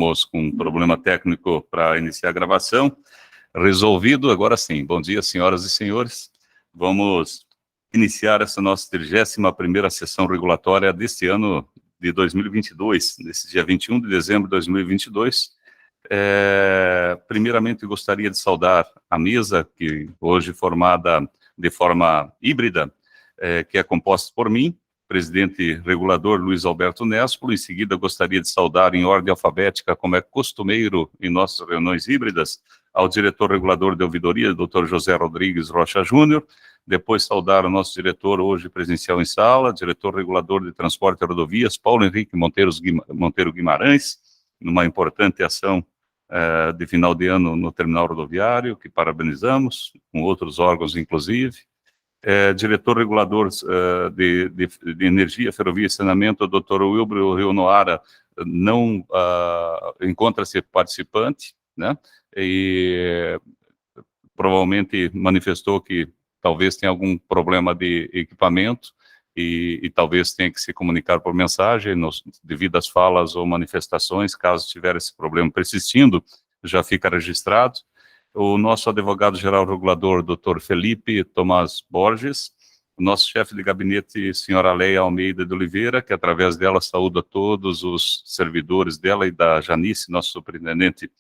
estávamos com um problema técnico para iniciar a gravação. Resolvido, agora sim. Bom dia, senhoras e senhores. Vamos iniciar essa nossa 31ª sessão regulatória deste ano de 2022, nesse dia 21 de dezembro de 2022. Primeiramente, gostaria de saudar a mesa, que hoje formada de forma híbrida, que é composta por mim, presidente regulador Luiz Alberto Nespolo. Em seguida, gostaria de saudar em ordem alfabética, como é costumeiro em nossas reuniões híbridas, ao diretor regulador de ouvidoria, Dr. José Rodrigues Rocha Júnior. Depois, saudar o nosso diretor, hoje presencial em sala, diretor regulador de transporte e rodovias, Paulo Henrique Monteiro Guimarães, numa importante ação de final de ano no terminal rodoviário, que parabenizamos, com outros órgãos, inclusive. Diretor regulador de energia, ferrovia e saneamento, o Dr. Wilbur Rio Noara, não encontra-se participante, né? E provavelmente manifestou que talvez tenha algum problema de equipamento e talvez tenha que se comunicar por mensagem, devido às falas ou manifestações. Caso tiver esse problema persistindo, já fica registrado. O nosso advogado-geral regulador, Dr. Felipe Tomás Borges, o nosso chefe de gabinete, senhora Leia Almeida de Oliveira, que através dela saúda todos os servidores dela, e da Janice, nossa superintendente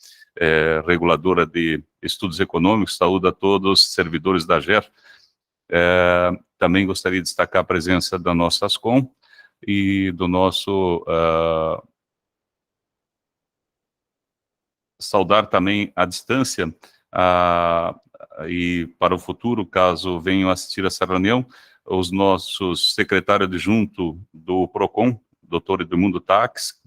reguladora de estudos econômicos, saúda todos os servidores da GER. Também gostaria de destacar a presença da nossa ASCOM e do nosso... saudar também à distância, e para o futuro, caso venham assistir essa reunião, os nossos secretários adjuntos do PROCON, Dr. Edmundo Tax,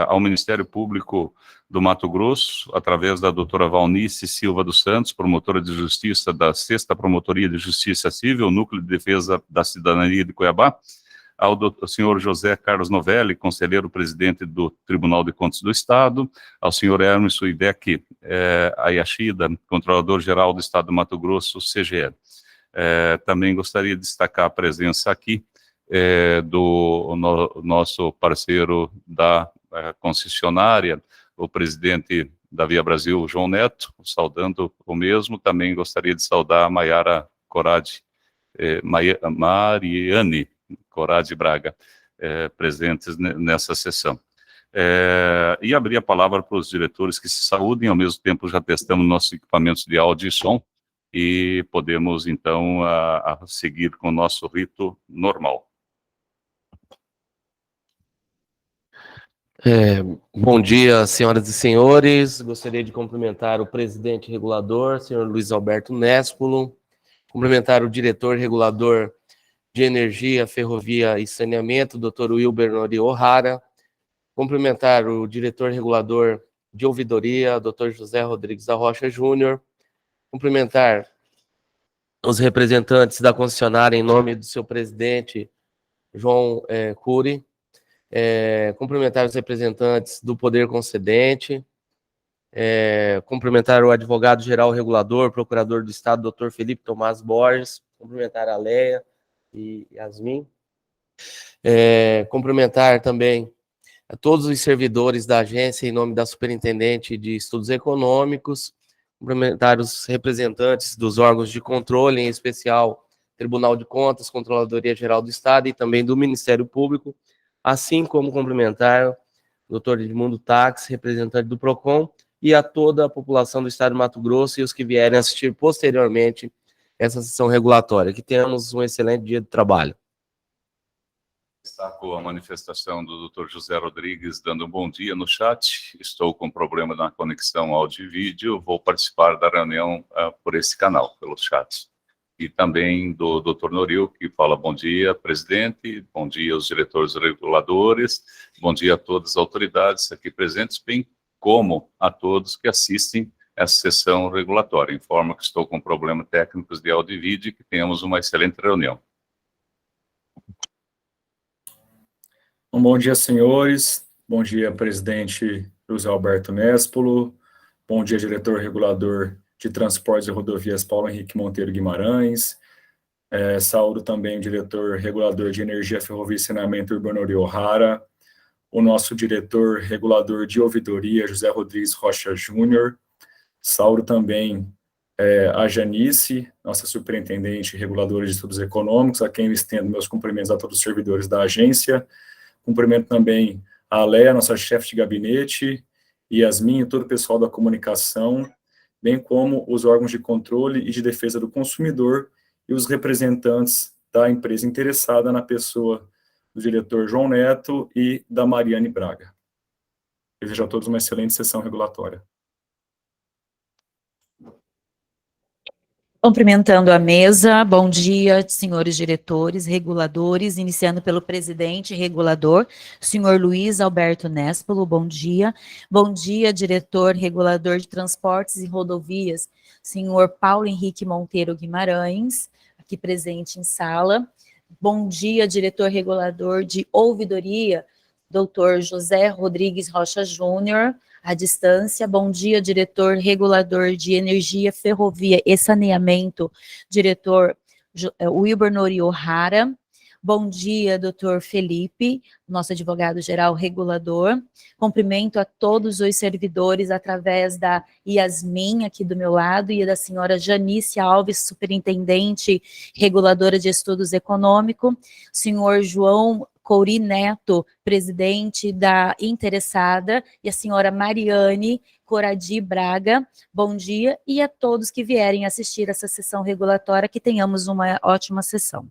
ao Ministério Público do Mato Grosso, através da doutora Valnice Silva dos Santos, promotora de justiça da 6ª Promotoria de Justiça Civil, Núcleo de Defesa da Cidadania de Cuiabá, ao senhor José Carlos Novelli, conselheiro-presidente do Tribunal de Contas do Estado, ao senhor Hermes Suidec Ayashida, controlador-geral do Estado do Mato Grosso, CGE. Também gostaria de destacar a presença aqui do nosso parceiro da concessionária, o presidente da Via Brasil, João Neto, saudando o mesmo. Também gostaria de saudar a Maiara Corade, Mariane Corade Braga, presentes nessa sessão. E abrir a palavra para os diretores que se saúdem. Ao mesmo tempo, já testamos nossos equipamentos de áudio e som, e podemos, então, seguir com o nosso rito normal. Bom dia, senhoras e senhores. Gostaria de cumprimentar o presidente regulador, senhor Luiz Alberto Nespolo, cumprimentar o diretor regulador de Energia, Ferrovia e Saneamento, Dr. Wilber Nori Ohara, cumprimentar o diretor regulador de Ouvidoria, Dr. José Rodrigues da Rocha Júnior, cumprimentar os representantes da concessionária em nome do seu presidente, João Cury, cumprimentar os representantes do Poder Concedente, cumprimentar o advogado-geral regulador, procurador do Estado, Dr. Felipe Tomás Borges, cumprimentar a Leia e Yasmin, cumprimentar também a todos os servidores da agência em nome da Superintendente de Estudos Econômicos, cumprimentar os representantes dos órgãos de controle, em especial Tribunal de Contas, Controladoria Geral do Estado e também do Ministério Público, assim como cumprimentar o Dr. Edmundo Tax, representante do PROCON, e a toda a população do Estado de Mato Grosso e os que vierem assistir posteriormente essa sessão regulatória. Que tenhamos um excelente dia de trabalho. Destaco a manifestação do Dr. José Rodrigues, dando um bom dia no chat. Estou com problema na conexão áudio e vídeo, vou participar da reunião por esse canal, pelo chat. E também do Dr. Noril, que fala bom dia, presidente, bom dia aos diretores reguladores, bom dia a todas as autoridades aqui presentes, bem como a todos que assistem essa sessão regulatória. Informo que estou com problemas técnicos de áudio e vídeo e que tenhamos uma excelente reunião. Bom dia, senhores. Bom dia, presidente José Alberto Nespolo. Bom dia, diretor regulador de Transportes e Rodovias, Paulo Henrique Monteiro Guimarães. Saúdo também o diretor regulador de Energia, Ferrovia e Saneamento, Wilber Nori Ohara. o nosso diretor regulador de ouvidoria, José Rodrigues Rocha Júnior. Saúdo também a Janice, nossa superintendente reguladora de estudos econômicos, a quem eu estendo meus cumprimentos a todos os servidores da agência. Cumprimento também a Léa, nossa chefe de gabinete, Yasmin e todo o pessoal da comunicação, bem como os órgãos de controle e de defesa do consumidor e os representantes da empresa interessada na pessoa do diretor João Neto e da Mariane Braga. Desejo a todos uma excelente sessão regulatória. Cumprimentando a mesa, bom dia, senhores diretores, reguladores, iniciando pelo presidente regulador, senhor Luiz Alberto Nespolo, bom dia. Bom dia, diretor regulador de transportes e rodovias, senhor Paulo Henrique Monteiro Guimarães, aqui presente em sala. Bom dia, diretor regulador de ouvidoria, doutor José Rodrigues Rocha Júnior, à distância. Bom dia, diretor regulador de energia, ferrovia e saneamento, diretor Wilber Nori Ohara. Bom dia, doutor Felipe, nosso advogado-geral regulador. Cumprimento a todos os servidores através da Yasmin, aqui do meu lado, e da senhora Janice Alves, superintendente reguladora de estudos econômicos, senhor João Couri Neto, presidente da interessada, e a senhora Mariane Coradi Braga, bom dia, e a todos que vierem assistir essa sessão regulatória, que tenhamos uma ótima sessão.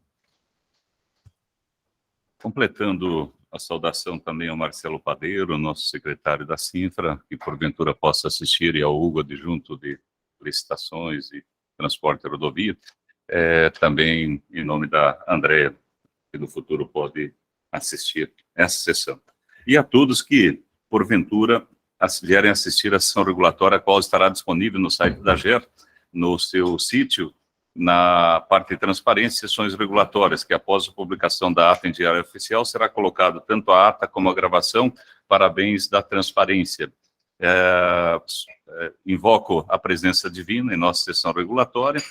Completando a saudação também ao Marcelo Padeiro, nosso secretário da Sinfra, que porventura possa assistir, e ao Hugo, adjunto de licitações e transporte e rodovia, também em nome da Andréa, que no futuro pode assistir essa sessão. E a todos que, porventura, vierem assistir a sessão regulatória, a qual estará disponível no site da AGER, no seu sítio, na parte de transparência e sessões regulatórias, que após a publicação da ata em diário oficial, será colocado tanto a ata como a gravação para bens da transparência. Invoco a presença divina em nossa sessão regulatória,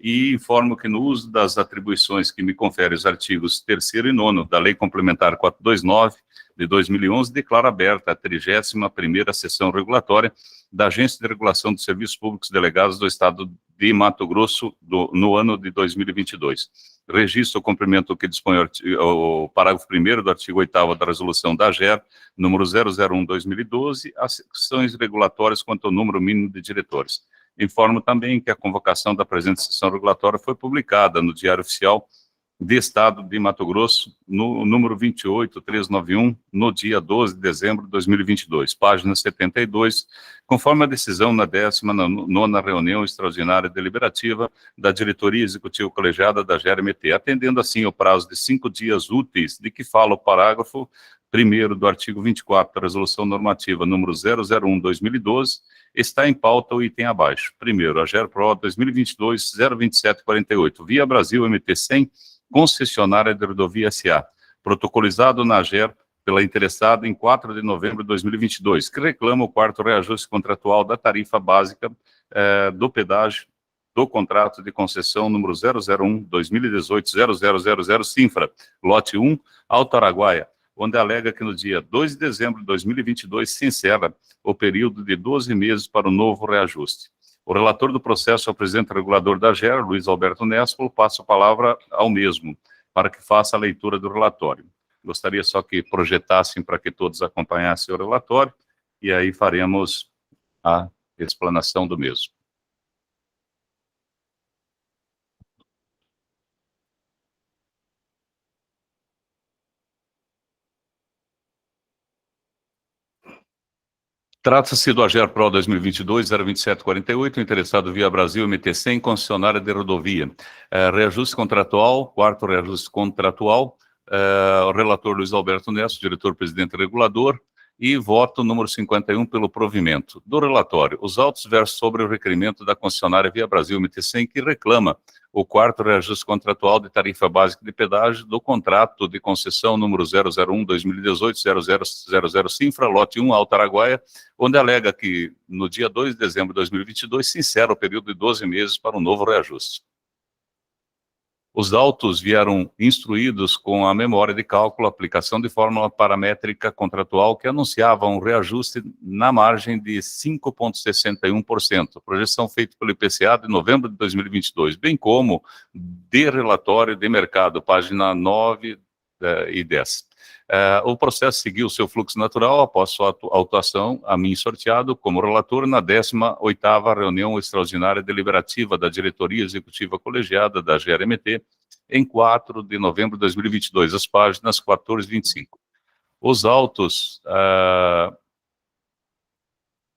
e informo que no uso das atribuições que me conferem os artigos 3º e 9º da Lei Complementar 429 de 2011, declaro aberta a 31ª sessão regulatória da Agência de Regulação dos Serviços Públicos Delegados do Estado de Mato Grosso no ano de 2022. Registro o cumprimento que dispõe o parágrafo 1º do artigo 8º da Resolução da AGER, número 001/2012, as sessões regulatórias quanto ao número mínimo de diretores. Informo também que a convocação da presente sessão regulatória foi publicada no Diário Oficial de Estado de Mato Grosso, no número 28391, no dia 12 de dezembro de 2022, página 72, conforme a decisão na 19ª reunião extraordinária deliberativa da Diretoria Executiva Colegiada da GERMT, atendendo assim o prazo de 5 dias úteis de que fala o parágrafo 1º do artigo 24 da Resolução Normativa número 001/2012, está em pauta o item abaixo. Primeiro, a GERPRO 2022-02748, Via Brasil MT-100, concessionária de rodovia SA, protocolizado na AGER pela interessada em 4 de novembro de 2022, que reclama o 4º reajuste contratual da tarifa básica do pedágio do contrato de concessão número 001/2018-0000 Sinfra, lote 1, Alto Araguaia, onde alega que no dia 2 de dezembro de 2022 se encerra o período de 12 meses para o novo reajuste. O relator do processo é o presidente regulador da AGER, Luiz Alberto Nespolo, passo a palavra ao mesmo, para que faça a leitura do relatório. Gostaria só que projetassem para que todos acompanhassem o relatório, e aí faremos a explanação do mesmo. Trata-se do AGERPRO 2022-02748, interessado Via Brasil MT-100, concessionária de rodovia. Reajuste contratual, 4º reajuste contratual, o relator Luiz Alberto Nesto, diretor-presidente regulador, e voto número 51 pelo provimento. Do relatório, os autos versam sobre o requerimento da concessionária Via Brasil MT-100, que reclama o 4º reajuste contratual de tarifa básica de pedágio do contrato de concessão número 001/2018-0000 Sinfra, lote 1, Alto Araguaia, onde alega que no dia 2 de dezembro de 2022 se encerra o período de 12 meses para o novo reajuste. Os autos vieram instruídos com a memória de cálculo, aplicação de fórmula paramétrica contratual que anunciava um reajuste na margem de 5,61%, projeção feita pelo IPCA de novembro de 2022, bem como de relatório de mercado, página 9 e 10. O processo seguiu seu fluxo natural após sua autuação, a mim sorteado como relator na 18ª reunião extraordinária deliberativa da diretoria executiva colegiada da GRMT, em 4 de novembro de 2022, as páginas 14 e 25. Os autos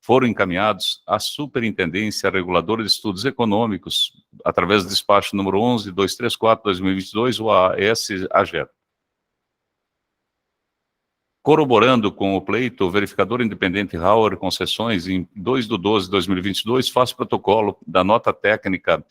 foram encaminhados à Superintendência Reguladora de Estudos Econômicos, através do despacho número 11.234/2022, o AS-AGER. Corroborando com o pleito, o verificador independente Hauer Concessões, em 2 de 12 de 2022, faz protocolo da nota técnica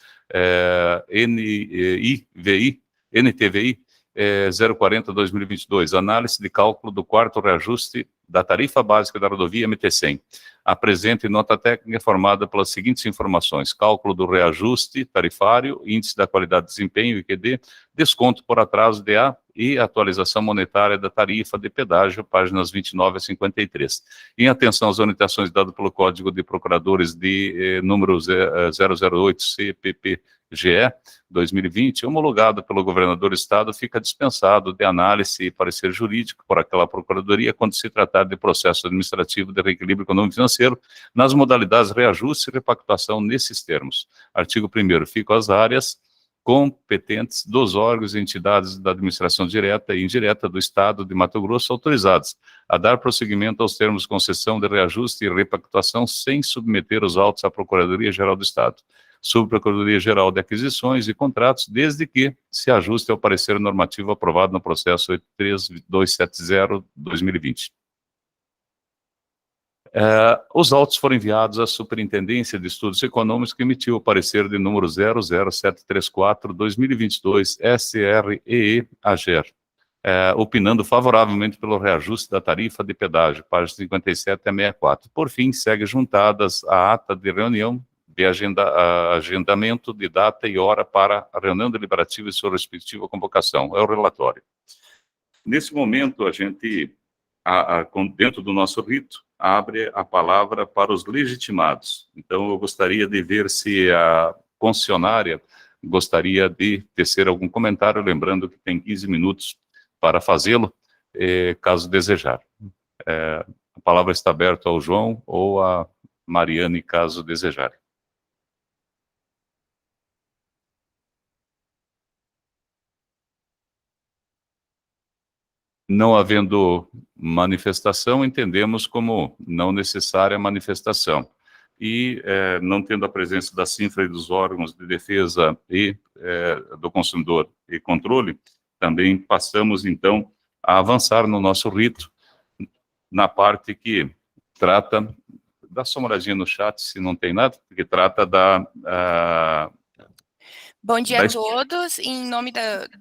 NTVI 040/2022, análise de cálculo do quarto reajuste da tarifa básica da rodovia MT-100. A presente nota técnica é formada pelas seguintes informações: cálculo do reajuste tarifário, índice da qualidade de desempenho, IQD, desconto por atraso DA e atualização monetária da tarifa de pedágio, páginas 29 a 53. Em atenção às orientações dadas pelo Código de Procuradores de número 008 CPPGE 2020, homologado pelo governador do estado, fica dispensado de análise e parecer jurídico por aquela procuradoria quando se tratar de processo administrativo de reequilíbrio econômico-financeiro nas modalidades reajuste e repactuação nesses termos. Artigo 1º, ficam as áreas competentes dos órgãos e entidades da administração direta e indireta do Estado de Mato Grosso autorizados a dar prosseguimento aos termos de concessão de reajuste e repactuação sem submeter os autos à Procuradoria-Geral do Estado, Subprocuradoria-Geral de Aquisições e Contratos, desde que se ajuste ao parecer normativo aprovado no processo 83270/2020. Os autos foram enviados à Superintendência de Estudos Econômicos, que emitiu o parecer de número 00734/2022 SREE-AGER, opinando favoravelmente pelo reajuste da tarifa de pedágio, páginas 57 a 64. Por fim, segue juntadas a ata de reunião de agendamento de data e hora para a reunião deliberativa e sua respectiva convocação. É o relatório. Nesse momento, a gente, dentro do nosso rito, abre a palavra para os legitimados. Então, eu gostaria de ver se a concessionária gostaria de tecer algum comentário, lembrando que tem 15 minutos para fazê-lo, caso desejar. A palavra está aberta ao João ou a Mariane, caso desejarem. Não havendo manifestação, entendemos como não necessária a manifestação. E, não tendo a presença da CINFRA e dos órgãos de defesa e do consumidor e controle, também passamos, então, a avançar no nosso rito, na parte que trata, dá só uma olhadinha no chat, se não tem nada, porque trata da... Bom dia a todos, em nome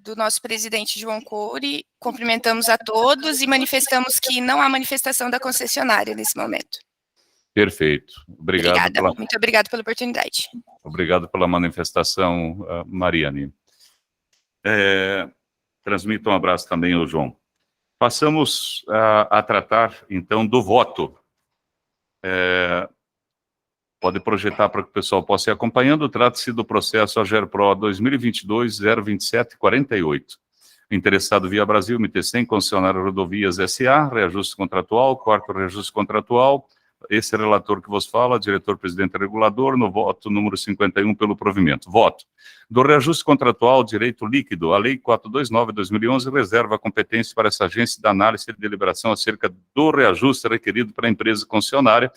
do nosso presidente João Coure, cumprimentamos a todos e manifestamos que não há manifestação da concessionária nesse momento. Perfeito. Obrigada, muito obrigado pela oportunidade. Obrigado pela manifestação, Mariane. Transmito um abraço também ao João. Passamos a tratar, então, do voto. Pode projetar para que o pessoal possa ir acompanhando. Trata-se do processo AGERPRO 2022-02748. Interessado Via Brasil, MT-100, concessionária Rodovias SA, reajuste contratual, quarto reajuste contratual. Esse relator que vos fala, diretor-presidente regulador, no voto número 51 pelo provimento. Voto. Do reajuste contratual, direito líquido, a Lei 429/2011 reserva a competência para essa agência da análise e deliberação acerca do reajuste requerido para a empresa concessionária,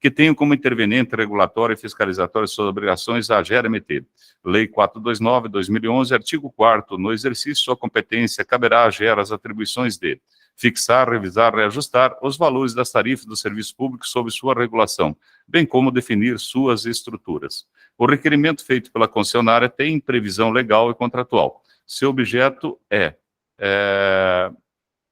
que tenham como interveniente regulatório e fiscalizatório suas obrigações a GRMT. Lei 429/2011, artigo 4º, no exercício de sua competência, caberá à GER as atribuições de fixar, revisar, reajustar os valores das tarifas do serviço público sob sua regulação, bem como definir suas estruturas. O requerimento feito pela concessionária tem previsão legal e contratual. Seu objeto é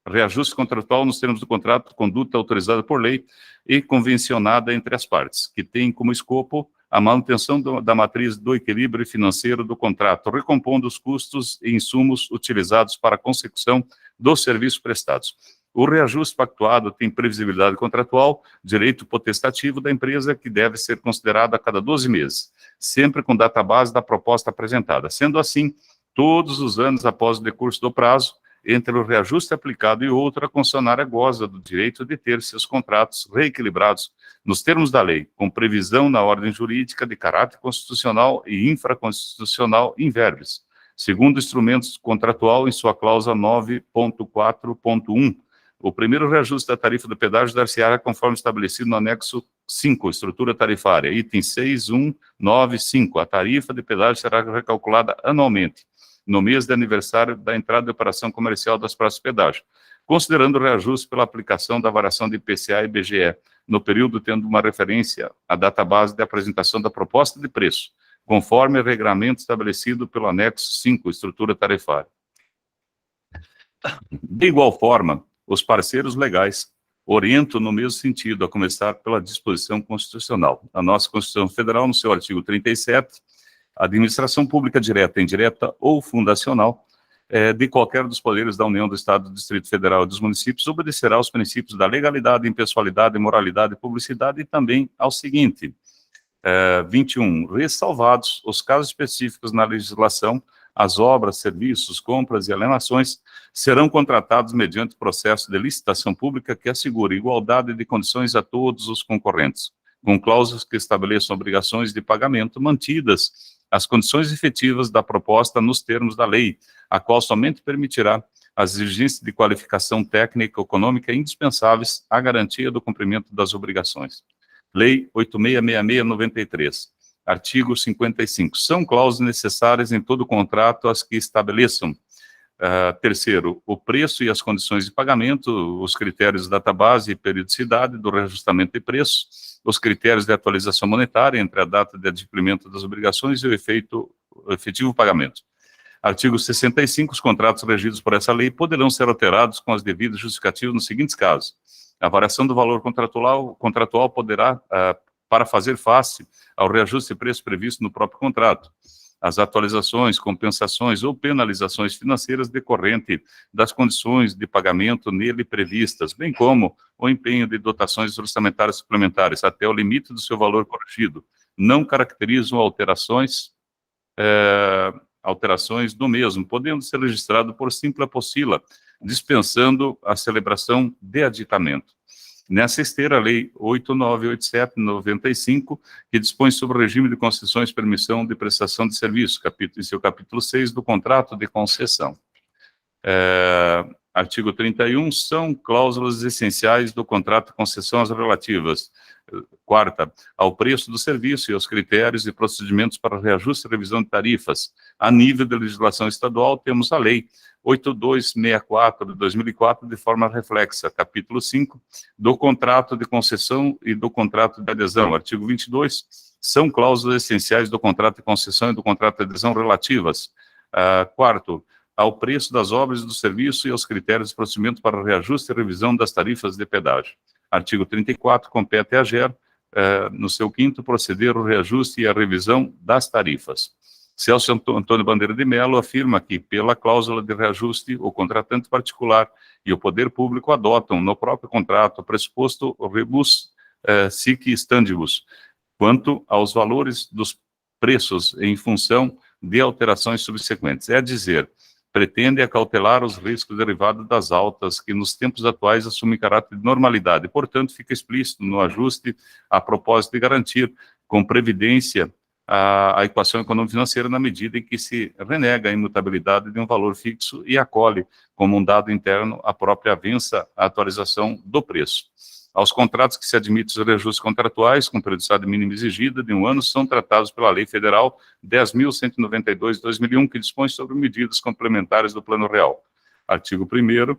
reajuste contratual nos termos do contrato, conduta autorizada por lei e convencionada entre as partes, que tem como escopo a manutenção da matriz do equilíbrio financeiro do contrato, recompondo os custos e insumos utilizados para a consecução dos serviços prestados. O reajuste pactuado tem previsibilidade contratual, direito potestativo da empresa, que deve ser considerado a cada 12 meses, sempre com data base da proposta apresentada. Sendo assim, todos os anos após o decurso do prazo, entre o reajuste aplicado e outro, a concessionária goza do direito de ter seus contratos reequilibrados nos termos da lei, com previsão na ordem jurídica de caráter constitucional e infraconstitucional in verbis, segundo instrumentos contratual em sua cláusula 9.4.1. O primeiro reajuste da tarifa do pedágio dar-se-á conforme estabelecido no anexo 5, estrutura tarifária, item 6195. A tarifa de pedágio será recalculada anualmente, no mês de aniversário da entrada de operação comercial das praças de pedágio, considerando o reajuste pela aplicação da variação de IPCA e IBGE, no período tendo uma referência à data base de apresentação da proposta de preço, conforme o regramento estabelecido pelo anexo 5, estrutura tarifária. De igual forma, os parceiros legais orientam no mesmo sentido, a começar pela disposição constitucional. A nossa Constituição Federal, no seu artigo 37, a administração pública direta, indireta ou fundacional de qualquer dos poderes da União, do Estado, do Distrito Federal e dos municípios obedecerá aos princípios da legalidade, impessoalidade, moralidade e publicidade e também ao seguinte, 21, ressalvados os casos específicos na legislação, as obras, serviços, compras e alienações serão contratados mediante processo de licitação pública que assegure igualdade de condições a todos os concorrentes, com cláusulas que estabeleçam obrigações de pagamento mantidas as condições efetivas da proposta nos termos da lei, a qual somente permitirá as exigências de qualificação técnica e econômica indispensáveis à garantia do cumprimento das obrigações. Lei 8666/93, artigo 55. São cláusulas necessárias em todo contrato as que estabeleçam, terceiro, o preço e as condições de pagamento, os critérios de database e periodicidade do reajustamento de preços, os critérios de atualização monetária entre a data de adimplemento das obrigações e o efetivo pagamento. Artigo 65. Os contratos regidos por essa lei poderão ser alterados com as devidas justificativas nos seguintes casos. A variação do valor contratual poderá, para fazer face ao reajuste de preço previsto no próprio contrato. As atualizações, compensações ou penalizações financeiras decorrentes das condições de pagamento nele previstas, bem como o empenho de dotações orçamentárias suplementares até o limite do seu valor corrigido, não caracterizam alterações do mesmo, podendo ser registrado por simples apostila, dispensando a celebração de aditamento. Nessa esteira, a Lei 8987/95, que dispõe sobre o regime de concessões e permissão de prestação de serviços, em seu capítulo 6 do contrato de concessão. Artigo 31, são cláusulas essenciais do contrato de concessão as relativas, quarta, ao preço do serviço e aos critérios e procedimentos para reajuste e revisão de tarifas. A nível da legislação estadual, temos a Lei 8264/2004, de forma reflexa, capítulo 5, do contrato de concessão e do contrato de adesão. Artigo 22, são cláusulas essenciais do contrato de concessão e do contrato de adesão relativas. Quarto, ao preço das obras e do serviço e aos critérios e procedimentos para reajuste e revisão das tarifas de pedágio. Artigo 34, compete à AGER, no seu quinto, proceder ao reajuste e à revisão das tarifas. Celso Antônio Bandeira de Mello afirma que, pela cláusula de reajuste, o contratante particular e o poder público adotam no próprio contrato o pressuposto rebus sic stantibus, quanto aos valores dos preços em função de alterações subsequentes. É dizer, pretende acautelar os riscos derivados das altas que nos tempos atuais assumem caráter de normalidade. Portanto, fica explícito no ajuste a propósito de garantir com previdência a equação econômico-financeira na medida em que se renega a imutabilidade de um valor fixo e acolhe como um dado interno a própria avença a atualização do preço. Aos contratos que se admitem os reajustes contratuais com periodicidade mínima exigida de 1 ano são tratados pela Lei Federal 10.192/2001, que dispõe sobre medidas complementares do Plano Real. Artigo 1º,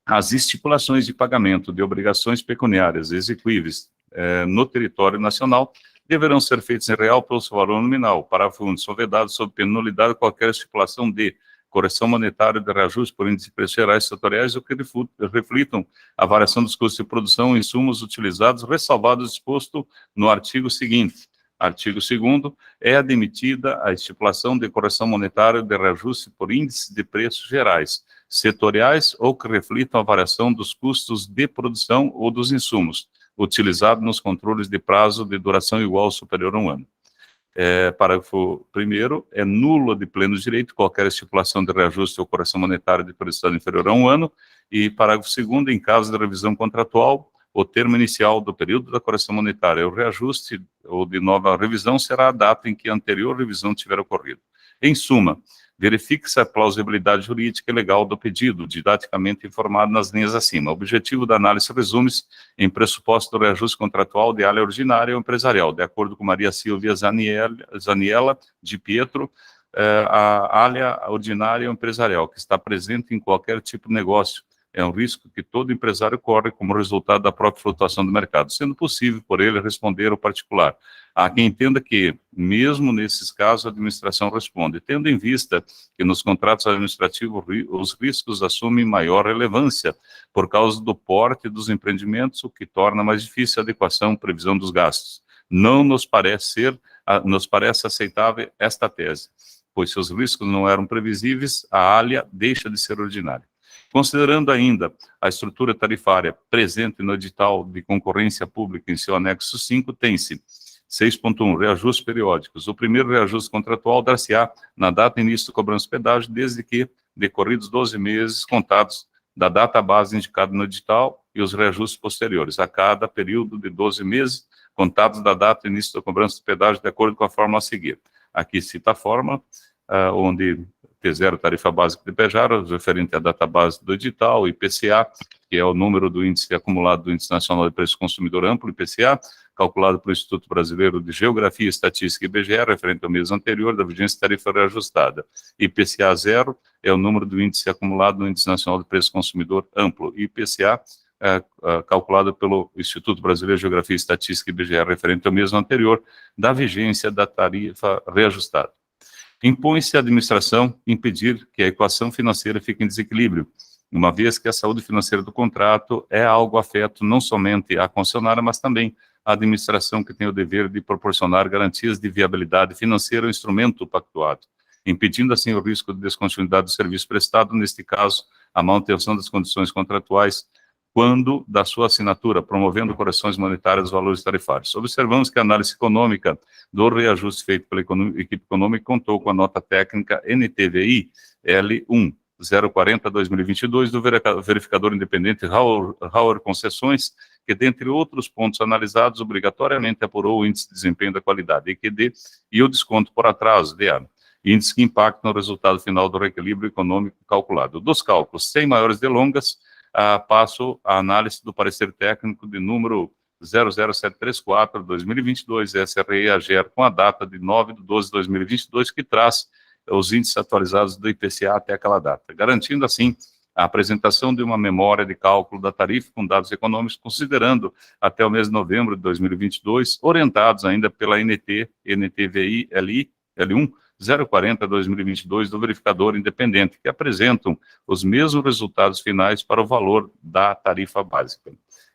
as estipulações de pagamento de obrigações pecuniárias exequíveis no território nacional deverão ser feitas em real pelo seu valor nominal. Parágrafo 1º, são vedados sob pena de nulidade qualquer estipulação de correção monetária de reajuste por índices de preços gerais setoriais ou que reflitam a variação dos custos de produção e insumos utilizados, ressalvado o disposto no artigo seguinte. Artigo 2º, é admitida a estipulação de correção monetária de reajuste por índices de preços gerais, setoriais ou que reflitam a variação dos custos de produção ou dos insumos, utilizado nos controles de prazo de duração igual ou superior a 1 ano. Parágrafo 1º, é nulo de pleno direito qualquer estipulação de reajuste ou correção monetária de periodicidade inferior a 1 ano, e parágrafo 2º, em caso de revisão contratual, o termo inicial do período da correção monetária, o reajuste ou de nova revisão será a data em que a anterior revisão tiver ocorrido. Em suma, verifique-se a plausibilidade jurídica e legal do pedido, didaticamente informado nas linhas acima. O objetivo da análise resume-se em pressuposto do reajuste contratual de área ordinária ou empresarial, de acordo com Maria Silvia Zaniela de Pietro, a área ordinária ou empresarial, que está presente em qualquer tipo de negócio, é um risco que todo empresário corre como resultado da própria flutuação do mercado, sendo possível por ele responder ao particular. Há quem entenda que, mesmo nesses casos, a administração responde, tendo em vista que nos contratos administrativos os riscos assumem maior relevância por causa do porte dos empreendimentos, o que torna mais difícil a adequação e previsão dos gastos. Não nos parece aceitável esta tese, pois se os riscos não eram previsíveis, a ALIA deixa de ser ordinária. Considerando ainda a estrutura tarifária presente no edital de concorrência pública em seu anexo 5, tem-se 6.1, reajustes periódicos. O primeiro reajuste contratual dar-se-á na data início do cobrança de pedágio, desde que decorridos 12 meses contados da data base indicada no edital e os reajustes posteriores, a cada período de 12 meses contados da data início da cobrança de pedágio, de acordo com a fórmula a seguir. Aqui cita a fórmula, onde T0, tarifa básica de PEJAR, referente à data base do edital, IPCA, que é o número do índice acumulado do Índice Nacional de Preço Consumidor Amplo, IPCA, calculado pelo Instituto Brasileiro de Geografia, Estatística e IBGE, referente ao mês anterior da vigência tarifa reajustada. IPCA 0 é o número do índice acumulado no Índice Nacional de Preço Consumidor Amplo, IPCA, calculado pelo Instituto Brasileiro de Geografia, Estatística e IBGE, referente ao mês anterior da vigência da tarifa reajustada. Impõe-se à administração impedir que a equação financeira fique em desequilíbrio, uma vez que a saúde financeira do contrato é algo afeto não somente à concessionária, mas também à administração, que tem o dever de proporcionar garantias de viabilidade financeira ao instrumento pactuado, impedindo assim o risco de descontinuidade do serviço prestado, neste caso, a manutenção das condições contratuais, quando da sua assinatura, promovendo correções monetárias dos valores tarifários. Observamos que a análise econômica do reajuste feito pela equipe econômica contou com a nota técnica NTVI L1 040-2022 do verificador independente Hauer Concessões, que, dentre outros pontos analisados, obrigatoriamente apurou o índice de desempenho da qualidade, EQD, e o desconto por atraso, DA, índice que impacta no resultado final do reequilíbrio econômico calculado. Dos cálculos, sem maiores delongas, passo a análise do parecer técnico de número 00734-2022, SRE-AGER, com a data de 9/12/2022, que traz os índices atualizados do IPCA até aquela data, garantindo, assim, a apresentação de uma memória de cálculo da tarifa com dados econômicos, considerando até o mês de novembro de 2022, orientados ainda pela NTVI L1 040-2022 do verificador independente, que apresentam os mesmos resultados finais para o valor da tarifa básica.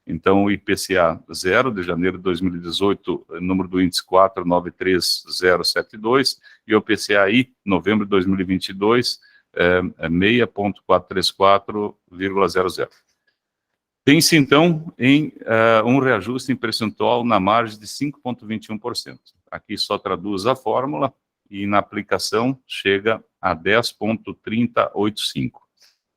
Então, o IPCA 0, de janeiro de 2018, número do índice 493072, e o IPCA-I, novembro de 2022, 6.434,00. Tem-se, então, em um reajuste em percentual na margem de 5,21%. Aqui só traduz a fórmula, e na aplicação chega a 10,3085.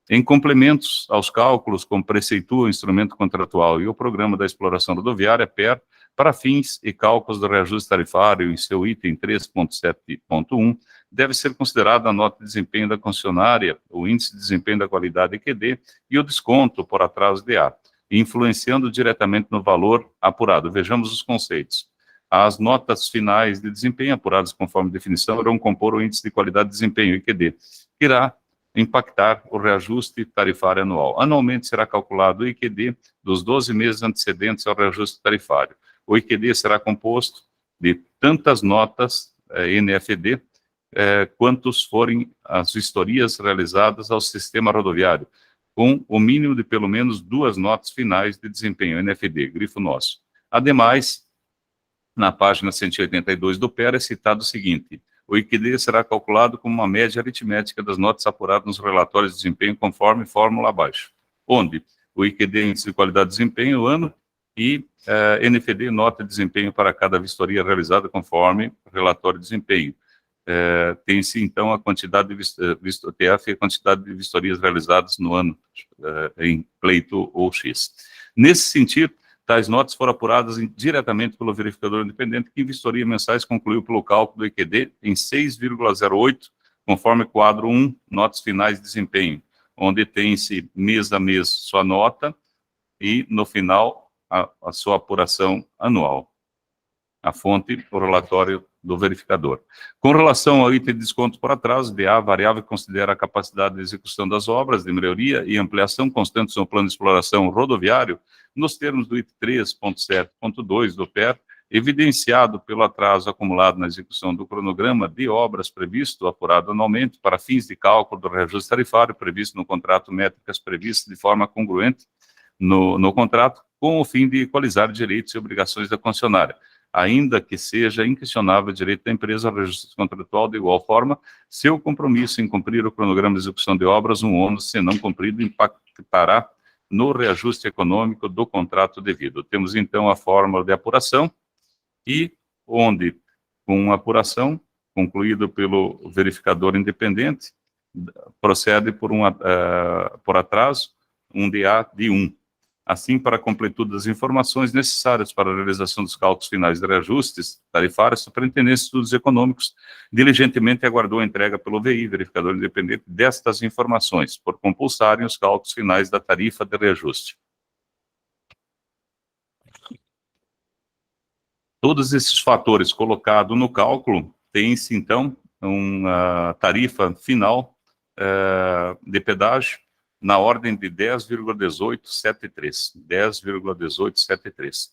Em complementos aos cálculos, como preceitua o instrumento contratual e o Programa da Exploração Rodoviária, PER, para fins e cálculos do reajuste tarifário em seu item 3.7.1, deve ser considerada a nota de desempenho da concessionária, o índice de desempenho da qualidade EQD e o desconto por atraso DA, influenciando diretamente no valor apurado. Vejamos os conceitos. As notas finais de desempenho apuradas conforme definição irão compor o índice de qualidade de desempenho, IQD, que irá impactar o reajuste tarifário anual. Anualmente será calculado o IQD dos 12 meses antecedentes ao reajuste tarifário. O IQD será composto de tantas notas NFD quantos forem as vistorias realizadas ao sistema rodoviário, com o mínimo de pelo menos 2 notas finais de desempenho, NFD, grifo nosso. Ademais, na página 182 do PER, é citado o seguinte: o IQD será calculado como uma média aritmética das notas apuradas nos relatórios de desempenho conforme fórmula abaixo, onde o IQD é índice de qualidade de desempenho ano e NFD nota de desempenho para cada vistoria realizada conforme relatório de desempenho. Tem-se, então, a quantidade de TF e a quantidade de vistorias realizadas no ano em pleito ou X. Nesse sentido, tais notas foram apuradas diretamente pelo verificador independente, que em vistoria mensais concluiu pelo cálculo do IQD em 6,08, conforme quadro 1, notas finais de desempenho, onde tem-se mês a mês sua nota e, no final, a sua apuração anual. A fonte, o relatório do verificador. Com relação ao item de desconto por atraso, DA, variável que considera a capacidade de execução das obras de melhoria e ampliação constantes no plano de exploração rodoviário, nos termos do item 3.7.2 do PER, evidenciado pelo atraso acumulado na execução do cronograma de obras previsto, apurado anualmente, para fins de cálculo do reajuste tarifário previsto no contrato, métricas previstas de forma congruente no contrato, com o fim de equalizar direitos e obrigações da concessionária, ainda que seja inquestionável o direito da empresa ao reajuste contratual de igual forma, seu compromisso em cumprir o cronograma de execução de obras, um ônus, se não cumprido, impactará no reajuste econômico do contrato devido. Temos, então, a fórmula de apuração, e onde, com a apuração, concluído pelo verificador independente, procede por atraso, um DA de 1. Assim, para a completude das informações necessárias para a realização dos cálculos finais de reajustes tarifários, a Superintendência de Estudos Econômicos diligentemente aguardou a entrega pelo VI, verificador independente, destas informações, por compulsarem os cálculos finais da tarifa de reajuste. Todos esses fatores colocados no cálculo, tem-se, então, uma tarifa final de pedágio na ordem de 10,1873. 10,1873.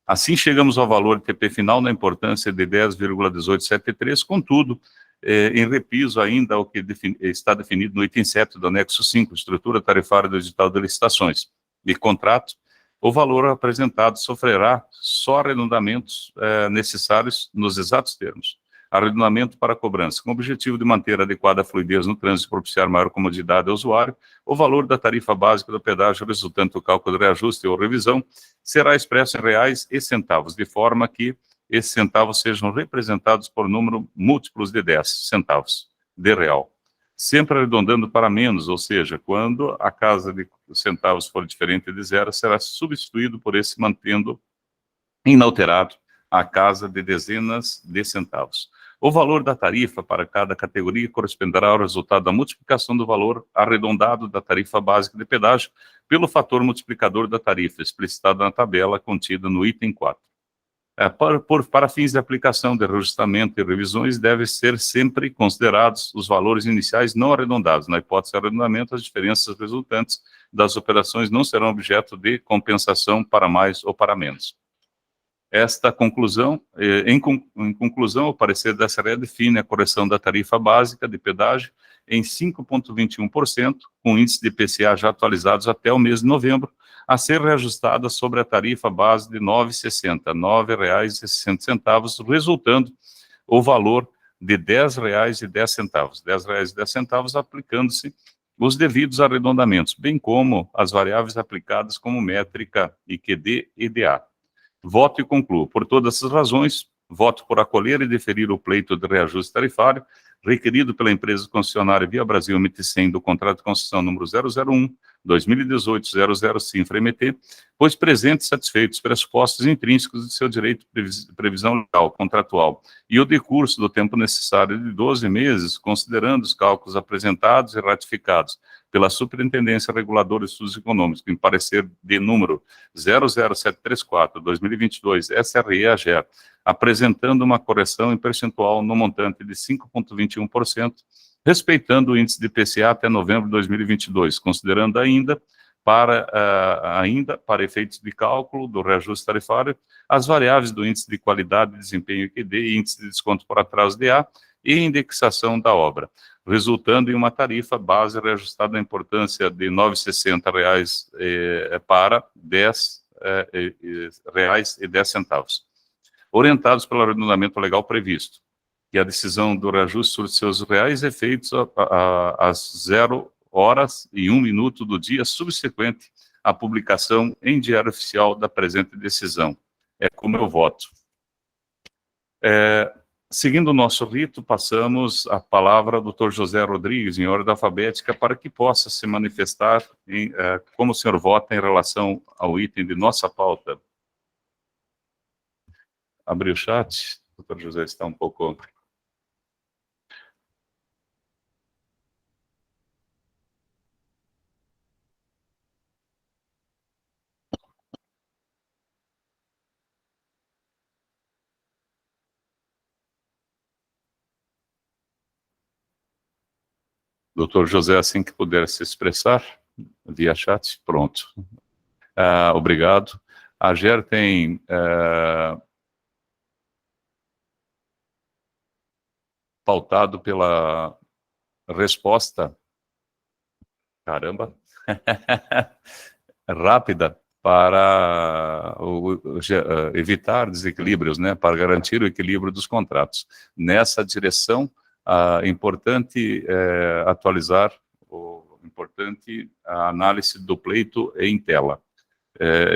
Assim, chegamos ao valor de TP final na importância de 10,1873, contudo, em repiso ainda ao que está definido no item 7 do anexo 5, estrutura tarifária do edital de licitações e contrato, o valor apresentado sofrerá só arredondamentos necessários nos exatos termos. Arredondamento para cobrança. Com o objetivo de manter adequada fluidez no trânsito e propiciar maior comodidade ao usuário, o valor da tarifa básica do pedágio resultante do cálculo de reajuste ou revisão será expresso em reais e centavos, de forma que esses centavos sejam representados por número múltiplos de 10 centavos de real. Sempre arredondando para menos, ou seja, quando a casa de centavos for diferente de zero, será substituído por esse mantendo inalterado a casa de dezenas de centavos. O valor da tarifa para cada categoria corresponderá ao resultado da multiplicação do valor arredondado da tarifa básica de pedágio pelo fator multiplicador da tarifa, explicitado na tabela contida no item 4. Para fins de aplicação de reajustamento e revisões, devem ser sempre considerados os valores iniciais não arredondados. Na hipótese de arredondamento, as diferenças resultantes das operações não serão objeto de compensação para mais ou para menos. Esta conclusão, em conclusão, o parecer da SRE define a correção da tarifa básica de pedágio em 5,21%, com índice de IPCA já atualizados até o mês de novembro, a ser reajustada sobre a tarifa base de R$ 9,60, R$ 9,60, resultando o valor de R$ 10,10, R$ 10,10, aplicando-se os devidos arredondamentos, bem como as variáveis aplicadas como métrica IQD e DA. Voto e concluo. Por todas essas razões, voto por acolher e deferir o pleito de reajuste tarifário requerido pela empresa concessionária Via Brasil MT100 do contrato de concessão número 001-2018-00 Cinfra MT, pois presentes satisfeitos pressupostos intrínsecos de seu direito de previsão legal contratual e o decurso do tempo necessário de 12 meses, considerando os cálculos apresentados e ratificados pela Superintendência Reguladora de Estudos Econômicos, em parecer de número 00734-2022 SRE-AGER, apresentando uma correção em percentual no montante de 5,21%, respeitando o índice de IPCA até novembro de 2022, considerando ainda para efeitos de cálculo do reajuste tarifário, as variáveis do índice de qualidade, desempenho IQD e índice de desconto por atraso DA e indexação da obra, resultando em uma tarifa base reajustada na importância de R$ 9,60 para R$ 10,10. orientados pelo arredondamento legal previsto, que a decisão do reajuste sobre seus reais efeitos às 0 horas e 1 minuto do dia subsequente à publicação em Diário Oficial da presente decisão. É como eu voto. Seguindo o nosso rito, passamos a palavra ao Dr. José Rodrigues, em ordem alfabética, para que possa se manifestar como o senhor vota em relação ao item de nossa pauta. Abrir o chat. O Dr. José está um pouco... Doutor José, assim que puder se expressar, via chat, pronto. Obrigado. A GER tem pautado pela resposta, caramba, rápida para evitar desequilíbrios, né, para garantir o equilíbrio dos contratos. Nessa direção, é importante atualizar, a análise do pleito em tela.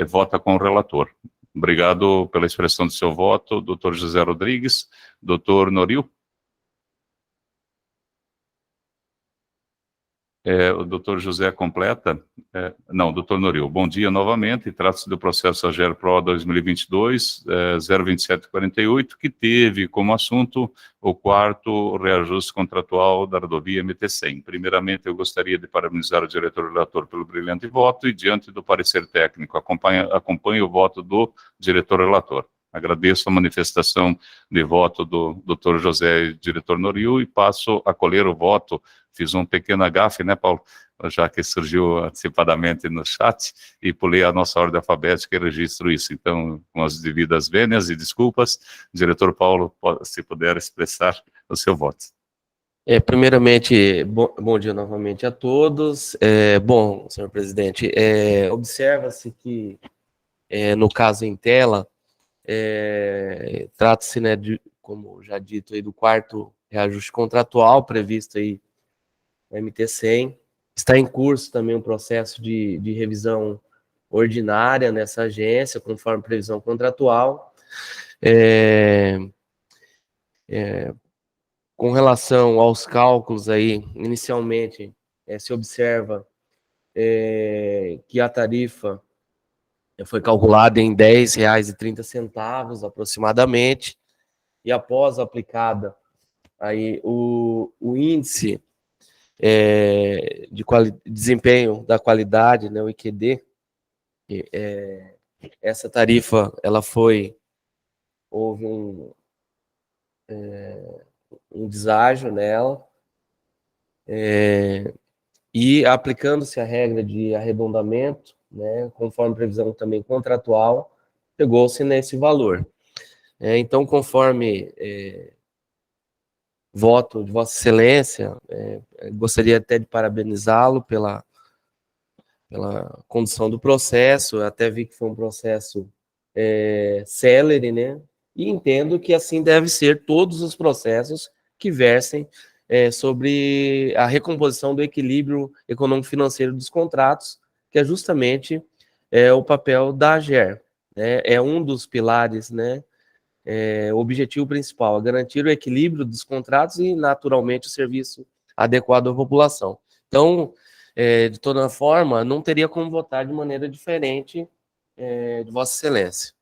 Vota com o relator. Obrigado pela expressão do seu voto, doutor José Rodrigues. Doutor Noril? O doutor José completa? Não, doutor Noril. Bom dia novamente. Trata-se do processo AGER PRO 2022, 02748, que teve como assunto o 4º reajuste contratual da rodovia MT-100. Primeiramente, eu gostaria de parabenizar o diretor relator pelo brilhante voto e, diante do parecer técnico, acompanho o voto do diretor relator. Agradeço a manifestação de voto do doutor José, diretor Noril, e passo a colher o voto. Fiz um pequeno gafe, né, Paulo? Já que surgiu antecipadamente no chat, e pulei a nossa ordem alfabética e registro isso. Então, com as devidas vênias e desculpas, diretor Paulo, se puder expressar o seu voto. Primeiramente, bom dia novamente a todos. Bom, senhor presidente, observa-se que, no caso em tela, trata-se, né, como já dito, aí, do 4º reajuste contratual previsto aí no MT-100. Está em curso também um processo de revisão ordinária nessa agência, conforme previsão contratual. Com relação aos cálculos aí, inicialmente, se observa que a tarifa foi calculada em R$ 10,30 aproximadamente, e após aplicada aí o índice de desempenho da qualidade, né, o IQD, essa tarifa, houve um deságio nela, e aplicando-se a regra de arredondamento, né, conforme previsão também contratual, chegou-se nesse valor. Então, conforme voto de Vossa Excelência, gostaria até de parabenizá-lo pela condução do processo. Eu até vi que foi um processo célere, né? E entendo que assim deve ser todos os processos que versem sobre a recomposição do equilíbrio econômico-financeiro dos contratos, que é justamente o papel da AGER, né? É um dos pilares, né? O objetivo principal é garantir o equilíbrio dos contratos e, naturalmente, o serviço adequado à população. Então, de toda forma, não teria como votar de maneira diferente de Vossa Excelência.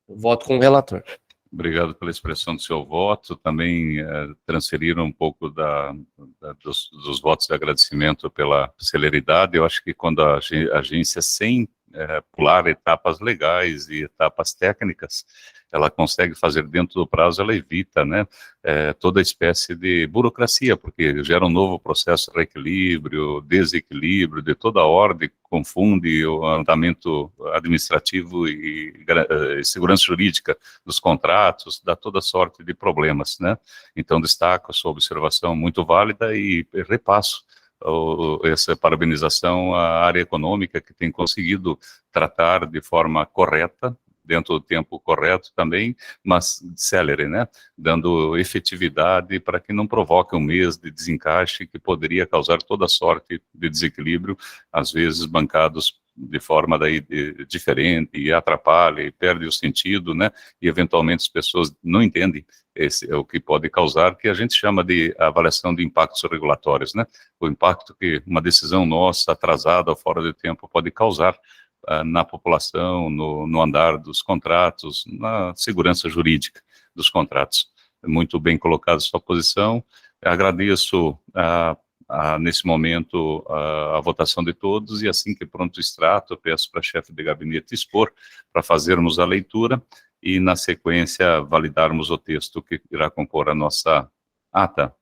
Voto com o relator. Obrigado pela expressão do seu voto. Também transferiram um pouco dos votos de agradecimento pela celeridade. Eu acho que quando a agência, sem pular etapas legais e etapas técnicas, ela consegue fazer dentro do prazo, ela evita, né, toda espécie de burocracia, porque gera um novo processo de reequilíbrio, desequilíbrio, de toda ordem, confunde o andamento administrativo e segurança jurídica dos contratos, dá toda sorte de problemas, né? Então, destaco a sua observação muito válida e repasso essa parabenização à área econômica, que tem conseguido tratar de forma correta, dentro do tempo correto também, mas célere, né? Dando efetividade para que não provoque um mês de desencaixe que poderia causar toda sorte de desequilíbrio, às vezes bancados de forma daí diferente, e atrapalha, e perde o sentido, né? E eventualmente as pessoas não entendem esse é o que pode causar, que a gente chama de avaliação de impactos regulatórios, né? O impacto que uma decisão nossa atrasada ou fora de tempo pode causar na população, no andar dos contratos, na segurança jurídica dos contratos. Muito bem colocada sua posição. Agradeço nesse momento a votação de todos, e assim que pronto o extrato, eu peço para a chefe de gabinete expor, para fazermos a leitura, e na sequência validarmos o texto que irá compor a nossa ata.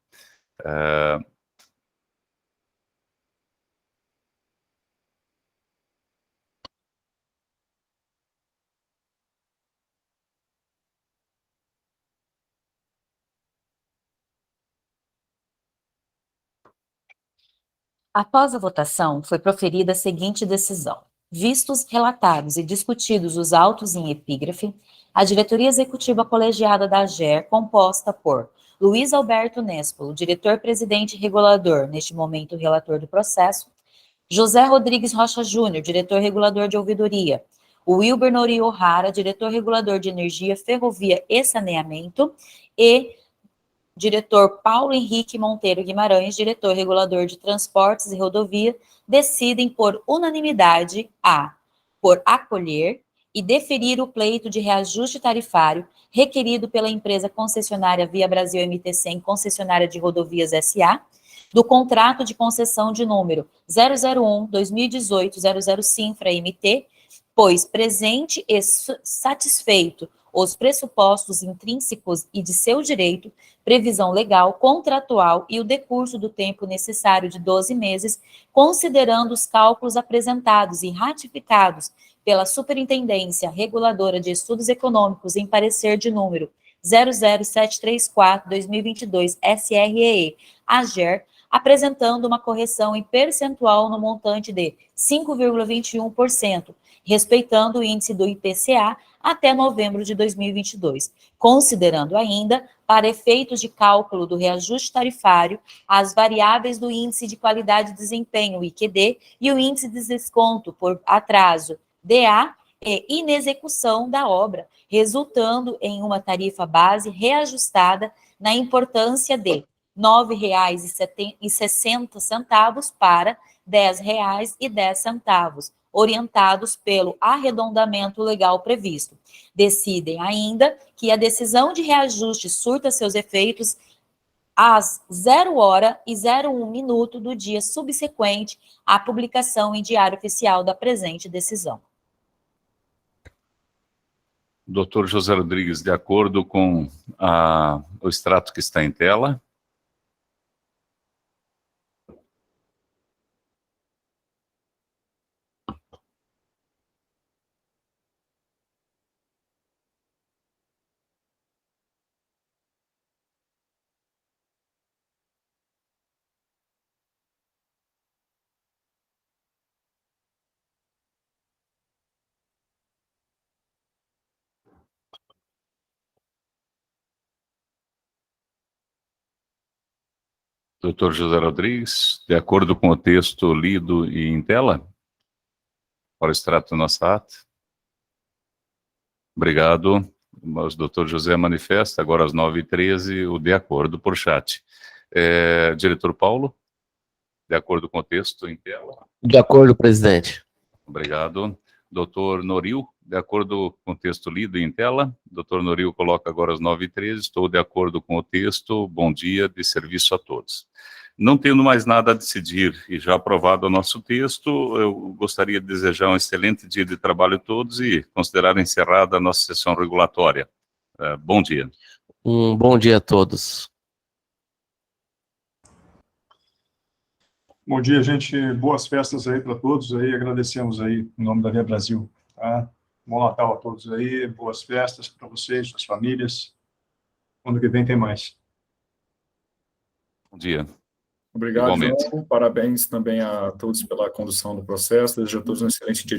Após a votação, foi proferida a seguinte decisão. Vistos, relatados e discutidos os autos em epígrafe, a diretoria executiva colegiada da AGER, composta por Luiz Alberto Nespolo, diretor-presidente e regulador, neste momento relator do processo, José Rodrigues Rocha Júnior, diretor regulador de ouvidoria, Wilber Nori O'Hara, diretor regulador de energia, ferrovia e saneamento, e diretor Paulo Henrique Monteiro Guimarães, diretor regulador de transportes e rodovia, decidem por unanimidade por acolher e deferir o pleito de reajuste tarifário requerido pela empresa concessionária Via Brasil MT100, concessionária de rodovias SA, do contrato de concessão de número 001-2018-00 pois presente e satisfeito os pressupostos intrínsecos e de seu direito, previsão legal, contratual e o decurso do tempo necessário de 12 meses, considerando os cálculos apresentados e ratificados pela Superintendência Reguladora de Estudos Econômicos em parecer de número 00734-2022 SREE, AGER, apresentando uma correção em percentual no montante de 5,21%, respeitando o índice do IPCA até novembro de 2022, considerando ainda, para efeitos de cálculo do reajuste tarifário, as variáveis do índice de qualidade e desempenho, IQD, e o índice de desconto por atraso, DA, e inexecução da obra, resultando em uma tarifa base reajustada na importância de R$ 9,60 para R$ 10,10, orientados pelo arredondamento legal previsto. Decidem ainda que a decisão de reajuste surta seus efeitos às 0h01 do dia subsequente à publicação em Diário Oficial da presente decisão. Doutor José Rodrigues, de acordo com o extrato que está em tela. Doutor José Rodrigues, de acordo com o texto lido e em tela, para o extrato da nossa ata. Obrigado. O doutor José manifesta, agora às 9h13, o de acordo por chat. Diretor Paulo, de acordo com o texto em tela. De acordo, presidente. Obrigado. Doutor Noril, de acordo com o texto lido em tela. Doutor Noril coloca agora às 9h13, estou de acordo com o texto, bom dia, de serviço a todos. Não tendo mais nada a decidir e já aprovado o nosso texto, eu gostaria de desejar um excelente dia de trabalho a todos e considerar encerrada a nossa sessão regulatória. Bom dia. Um bom dia a todos. Bom dia, gente. Boas festas aí para todos aí. Agradecemos aí em nome da Via Brasil. Tá? Bom Natal a todos aí. Boas festas para vocês, suas famílias. Ano que vem tem mais. Bom dia. Obrigado, Igualmente. João. Parabéns também a todos pela condução do processo. Desejo a todos um excelente dia.